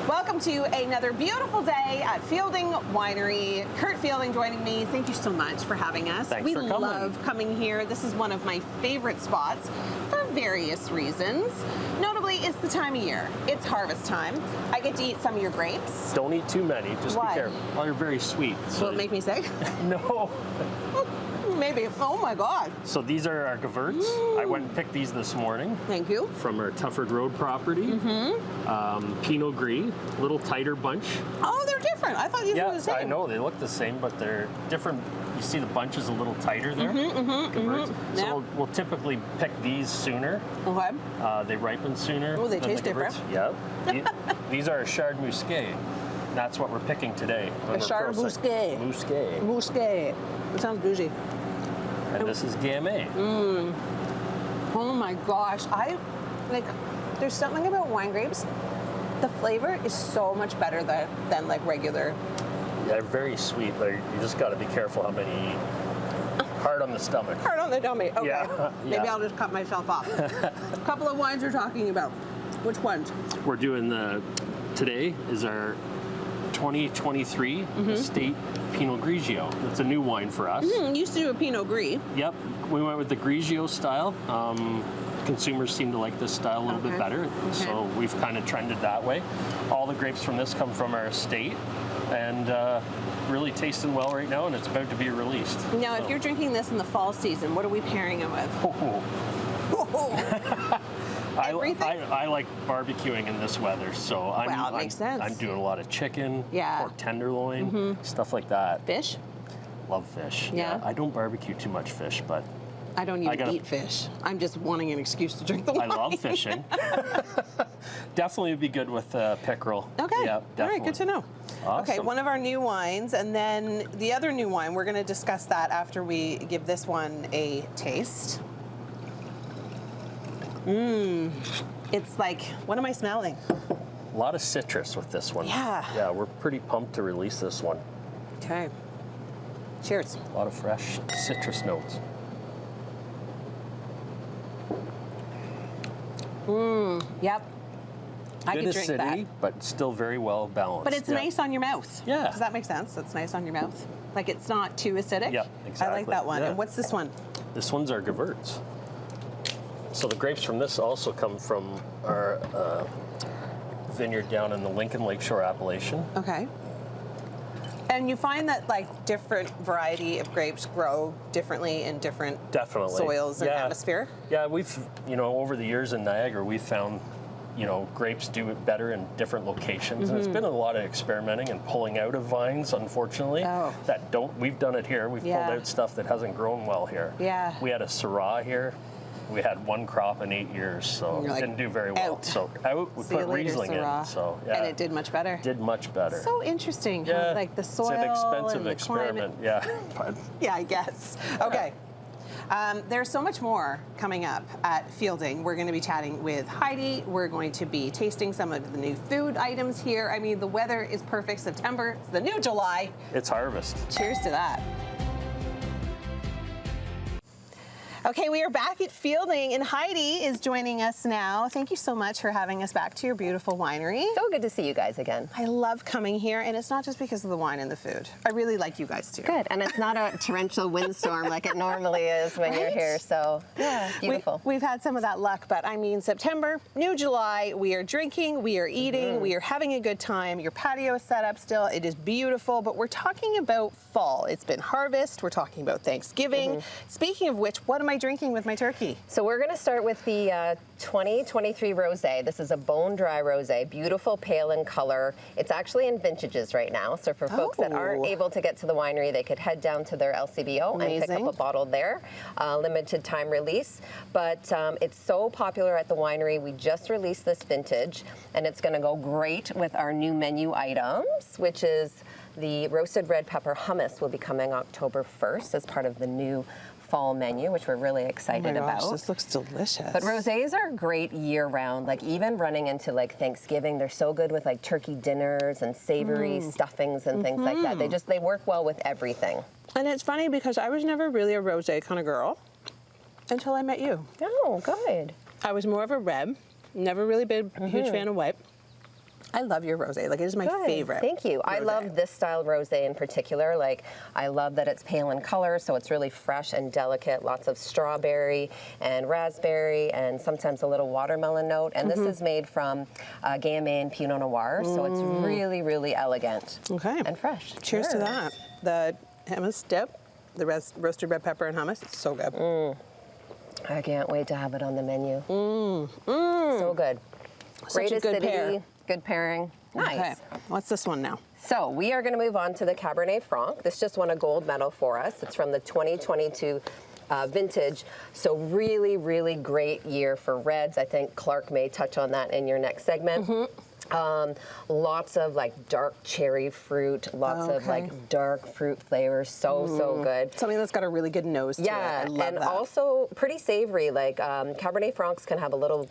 Welcome to another beautiful day at Fielding Winery. Kurt Fielding joining me. Thank you so much for having us. Thanks for coming. We love coming here. This is one of my favorite spots for various reasons. Notably, it's the time of year. It's harvest time. I get to eat some of your grapes. Don't eat too many. Just Why? be careful. Well, they're very sweet. So Will it make me sick? No. Maybe. Oh my God. So these are our Gewürz. I went and picked these this morning. Thank you. From our Tufford Road property. Pinot Gris, little tighter bunch. Oh, they're different. I thought these were the same. I know they look the same, but they're different. You see the bunch is a little tighter there. Gewürz. So Yeah. we'll typically pick these sooner. Okay. They ripen sooner. Oh, they than taste the Gewürz. different. Yep. These are a Chard Musqué. That's what we're picking today. A Chard Musqué. Musqué. Musqué. It sounds bougie. And this is Gamay. Oh my gosh. There's something about wine grapes. The flavor is so much better than like regular. Yeah, they're very sweet. Like, you just got to be careful how many you eat. Hard on the stomach. Hard on the dummy. Okay. Yeah. Maybe I'll just cut myself off. A couple of wines we're talking about. Which ones? We're doing today is our 2023 Estate Pinot Grigio. It's a new wine for us. Used to do a Pinot Gris. Yep, we went with the Grigio style. Consumers seem to like this style a little bit better, so we've kind of trended that way. All the grapes from this come from our estate, and really tasting well right now, and it's about to be released. Now, if you're drinking this in the fall season, what are we pairing it with? Everything? I like barbecuing in this weather, so it makes sense. I'm doing a lot of chicken, Yeah. pork tenderloin, stuff like that. Fish? Love fish. Yeah. I don't barbecue too much fish, but I don't even eat fish. I'm just wanting an excuse to drink the wine. I love fishing. Definitely would be good with pickerel. Okay. Yeah, All definitely. right, good to know. Awesome. Okay, one of our new wines, and then the other new wine, we're going to discuss that after we give this one a taste. It's like, what am I smelling? A lot of citrus with this one. Yeah. Yeah, we're pretty pumped to release this one. Okay. Cheers. A lot of fresh citrus notes. Yep. I Good could drink acidity, that. but still very well balanced. But it's Yeah. nice on your mouth. Yeah. Does that make sense? It's nice on your mouth. Like it's not too acidic. Yep, I like exactly. that one. Yeah. And what's this one? This one's our Gewürz. So the grapes from this also come from our vineyard down in the Lincoln Lakeshore appellation. Okay. And you find that like different variety of grapes grow differently in different soils and atmosphere? Yeah, we've, over the years in Niagara, we've found, grapes do it better in different locations. And it's been a lot of experimenting and pulling out of vines, unfortunately, we've done it here. We've pulled out stuff that hasn't grown well here. Yeah. We had a Syrah here. We had one crop in 8 years, so it didn't do very well. So we put Riesling in. So yeah. And it did much better. Did much better. So interesting. Yeah. Like the soil It's an expensive and the experiment. climate. Yeah. Yeah, I guess. Okay. There's so much more coming up at Fielding. We're going to be chatting with Heidi. We're going to be tasting some of the new food items here. I mean, the weather is perfect. September. It's the new July. It's harvest. Cheers to that. Okay, we are back at Fielding, and Heidi is joining us now. Thank you so much for having us back to your beautiful winery. So good to see you guys again. I love coming here, and it's not just because of the wine and the food. I really like you guys too. Good, and it's not a torrential windstorm like it normally is when you're here, so yeah, beautiful. We've had some of that luck, but I mean, September, new July, we are drinking, we are eating, we are having a good time. Your patio is set up still. It is beautiful, but we're talking about fall. It's been harvest. We're talking about Thanksgiving. Speaking of which, what am I drinking with my turkey? So we're going to start with the 2023 Rosé. This is a bone-dry Rosé, beautiful pale in color. It's actually in vintages right now, so for folks that aren't able to get to the winery, they could head down to their LCBO and pick up a bottle there. Limited time release, but it's so popular at the winery. We just released this vintage, and it's going to go great with our new menu items, which is the roasted red pepper hummus will be coming October 1st as part of the new fall menu, which we're really excited about. This looks delicious. But rosés are great year-round, like even running into like Thanksgiving. They're so good with like turkey dinners and savory stuffings and things like that. They work well with everything. And it's funny because I was never really a rosé kind of girl until I met you. Oh, good. I was more of a red, never really been a huge fan of white. I love your rosé. Like, it is my Good. favorite. Thank you. I rosé. love this style rosé in particular. Like, I love that it's pale in color, so it's really fresh and delicate. Lots of strawberry and raspberry, and sometimes a little watermelon note. And this is made from Gamay and Pinot Noir, so it's really, really elegant. Okay. And fresh. Cheers to that. The hummus dip, the roasted red pepper and hummus, so good. I can't wait to have it on the menu. So good. Great Such a good acidity, pair. good pairing. Nice. Okay. What's this one now? So we are going to move on to the Cabernet Franc. This just won a gold medal for us. It's from the 2022 vintage. So really, really great year for reds. I think Clark may touch on that in your next segment. Lots of like dark cherry fruit, lots of like dark fruit flavors. So good. Something that's got a really good nose to it. I love and that. also pretty savory. Like Cabernet Francs can have a little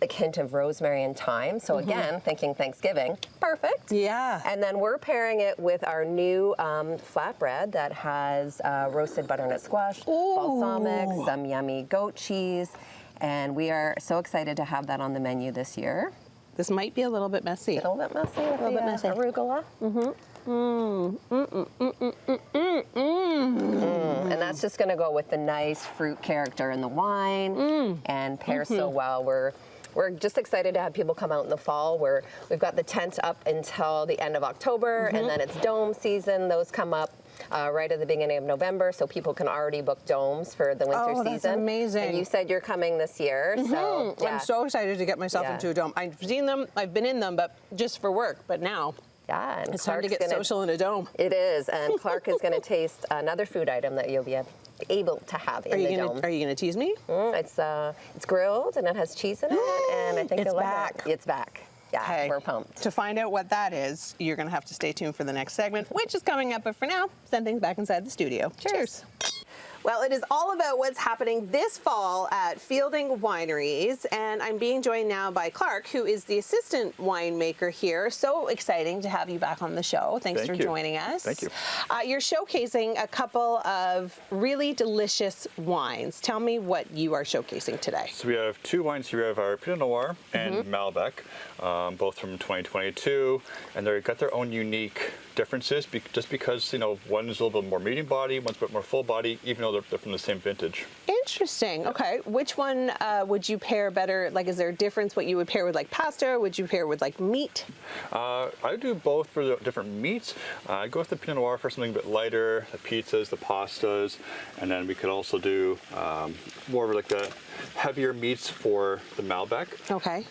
like hint of rosemary and thyme. So again, thinking Thanksgiving, perfect. Yeah. And then we're pairing it with our new flatbread that has roasted butternut squash, balsamic, some yummy goat cheese, and we are so excited to have that on the menu this year. This might be a little bit messy. A little bit messy with little the bit messy. arugula. And that's just going to go with the nice fruit character in the wine and pair so well. We're just excited to have people come out in the fall. We've got the tent up until the end of October, and then it's dome season. Those come up right at the beginning of November, so people can already book domes for the winter season. That's amazing. And you said you're coming this year, so yeah. I'm so excited to get myself Yeah. into a dome. I've seen them, I've been in them, but just for work. But now Yeah, and it's time to Clark's get social in a dome. It is, and Clark is going to taste another food item that you'll be able to have in the dome. Are you gonna tease me? It's grilled and it has cheese in it, and I think It's you'll like back. it. It's back. Yeah, Okay. we're pumped. To find out what that is, you're going to have to stay tuned for the next segment, which is coming up. But for now, send things back inside the studio. Cheers. Well, it is all about what's happening this fall at Fielding Wineries, and I'm being joined now by Clark, who is the assistant winemaker here. So exciting to have you back on the show. Thanks for joining us. Thank you. You're showcasing a couple of really delicious wines. Tell me what you are showcasing today. So we have two wines here. We have our Pinot Noir and Malbec, both from 2022, and they've got their own unique differences just because, one is a little bit more medium body, one's a bit more full body, even though they're from the same vintage. Interesting. Okay. Which one would you pair better? Like, is there a difference what you would pair with like pasta? Would you pair with like meat? I do both for the different meats. I go with the Pinot Noir for something a bit lighter, the pizzas, the pastas, and then we could also do more of like the heavier meats for the Malbec. Okay.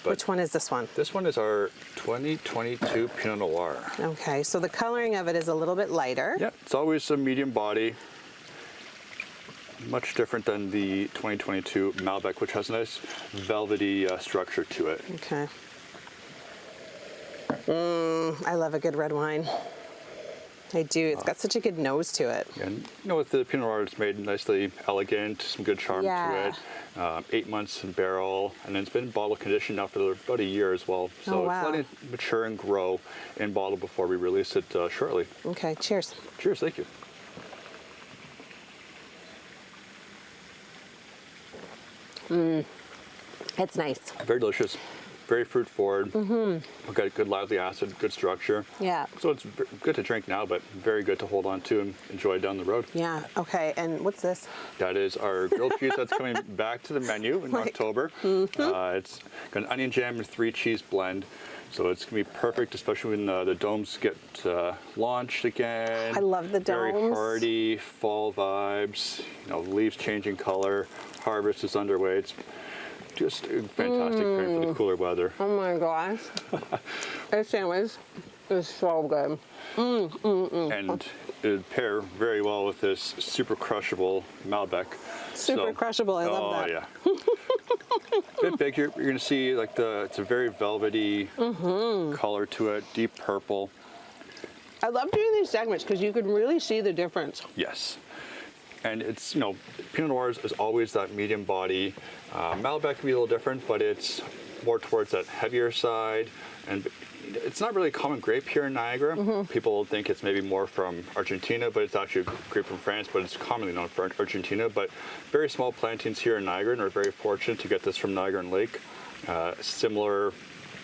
But Which one is this one? This one is our 2022 Pinot Noir. Okay. So the coloring of it is a little bit lighter. Yeah, it's always a medium body. Much different than the 2022 Malbec, which has a nice velvety structure to it. Okay. I love a good red wine. I do. It's got such a good nose to it. And with the Pinot Noir, it's made nicely elegant, some good charm Yeah. to it. 8 months in barrel, and it's been bottle conditioned now for about a year as well. So wow. it's letting it mature and grow in bottle before we release it shortly. Okay. Cheers. Cheers, thank you. It's nice. Very delicious, very fruit forward. We've got good lively acid, good structure. Yeah. So it's good to drink now, but very good to hold on to and enjoy down the road. Yeah. Okay. And what's this? That is our grilled cheese that's coming back to the menu in October. It's got an onion jam and 3 cheese blend. So it's going to be perfect, especially when the domes get launched again. I love the Very domes. hearty, fall vibes, leaves changing color, harvest is underway. It's just a fantastic pairing for the cooler weather. Oh my gosh. This sandwich is so good. And it would pair very well with this super crushable Malbec. Super crushable. I love that. Oh, yeah. Bit big. You're going to see it's a very velvety color to it, deep purple. I love doing these segments because you can really see the difference. Yes. And it's, Pinot Noir is always that medium body. Malbec can be a little different, but it's more towards that heavier side. And it's not really a common grape here in Niagara. People think it's maybe more from Argentina, but it's actually a grape from France, but it's commonly known for Argentina. But very small plantings here in Niagara, and we're very fortunate to get this from Niagara and Lake. Similar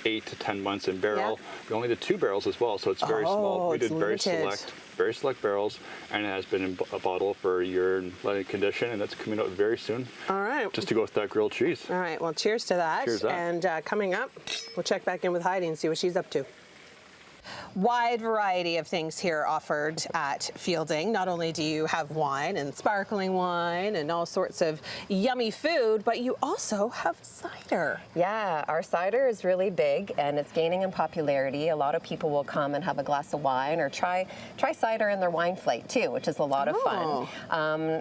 8 to 10 months in barrel. We only did 2 barrels as well, so it's very small. We it's did limited. very select barrels, and it has been in a bottle for a year in limited condition, and that's coming out very soon. All right. Just to go with that grilled cheese. All right, well, cheers to that. Cheers to that. And coming up, we'll check back in with Heidi and see what she's up to. Wide variety of things here offered at Fielding. Not only do you have wine and sparkling wine and all sorts of yummy food, but you also have cider. Yeah, our cider is really big and it's gaining in popularity. A lot of people will come and have a glass of wine or try cider in their wine flight too, which is a lot of fun.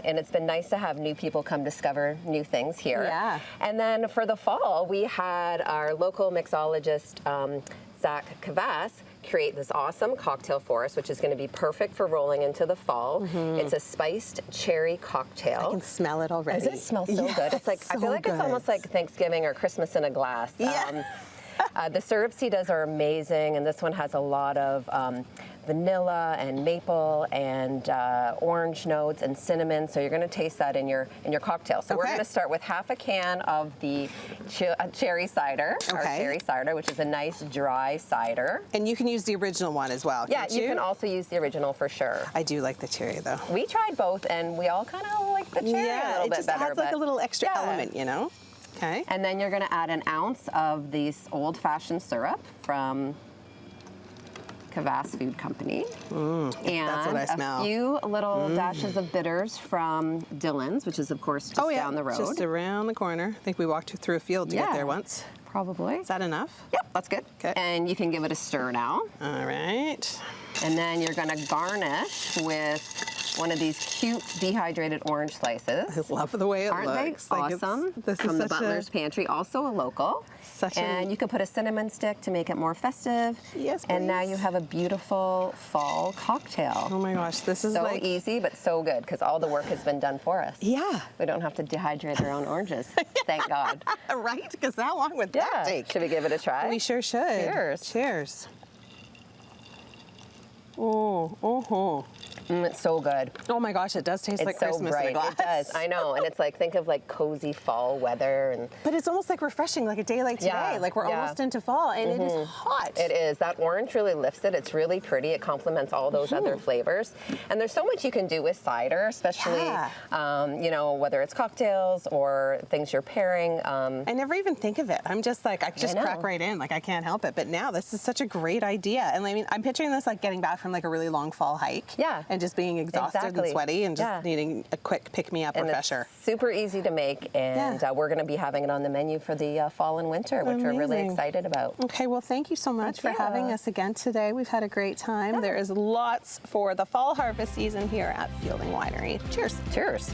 And it's been nice to have new people come discover new things here. Yeah. And then for the fall, we had our local mixologist, Zach Kvass, create this awesome cocktail for us, which is going to be perfect for rolling into the fall. It's a spiced cherry cocktail. I can smell it already. Does it smell so good? It's like, I feel like it's almost like Thanksgiving or Christmas in a glass. Yeah. The syrups he does are amazing, and this one has a lot of vanilla and maple and orange notes and cinnamon. So you're going to taste that in your cocktail. So we're going to start with half a can of the cherry cider, our cherry cider, which is a nice dry cider. And you can use the original one as well. Yeah, you can also use the original for sure. I do like the cherry though. We tried both, and we all kind of like the cherry a little bit better. Yeah, it just adds like a little extra element, you know. Okay. And then you're going to add an ounce of this old-fashioned syrup from Kvass Food Company. And that's what I smell. a few little dashes of bitters from Dylan's, which is, of course, just down the road. Just around the corner. I think we walked through a field to get there once. Probably. Is that enough? Yep, that's good. Okay. And you can give it a stir now. All right. And then you're going to garnish with one of these cute dehydrated orange slices. I love the way it Aren't looks. they awesome? This From is the Butler's Pantry, also a local. And you can put a cinnamon stick to make it more festive. Yes, And now please. you have a beautiful fall cocktail. Oh my gosh, this is So like easy, but so good, because all the work has been done for us. Yeah. We don't have to dehydrate our own oranges. Thank God. Right? Because how long would that take? Should we give it a try? We sure should. Cheers. Cheers. Oh, It's so good. oh my gosh, it does taste It's like so Christmas bright. in a glass. It does. I know. And it's like, think of like cozy fall weather. And But it's almost like refreshing, like a day like today. Yeah, Like we're almost into fall, and it is hot. It is. That orange really lifts it. It's really pretty. It complements all those other flavors. And there's so much you can do with cider, especially, you know, whether it's cocktails or things you're pairing. I never even think of it. I'm just like, I just know. crack right in. Like I can't help it. But now this is such a great idea. And I mean, I'm picturing this like getting back from like a really long fall hike. Yeah. And just being exhausted and Exactly. sweaty and just Yeah. needing a quick pick-me-up And refresher. it's super easy to make, and we're going to be having it on the menu for the fall and winter, which we're really Amazing. excited about. Okay, well, thank you so much for you. having us again today. We've had a great time. There is lots for the fall harvest season here at Fielding Winery. Cheers. Cheers.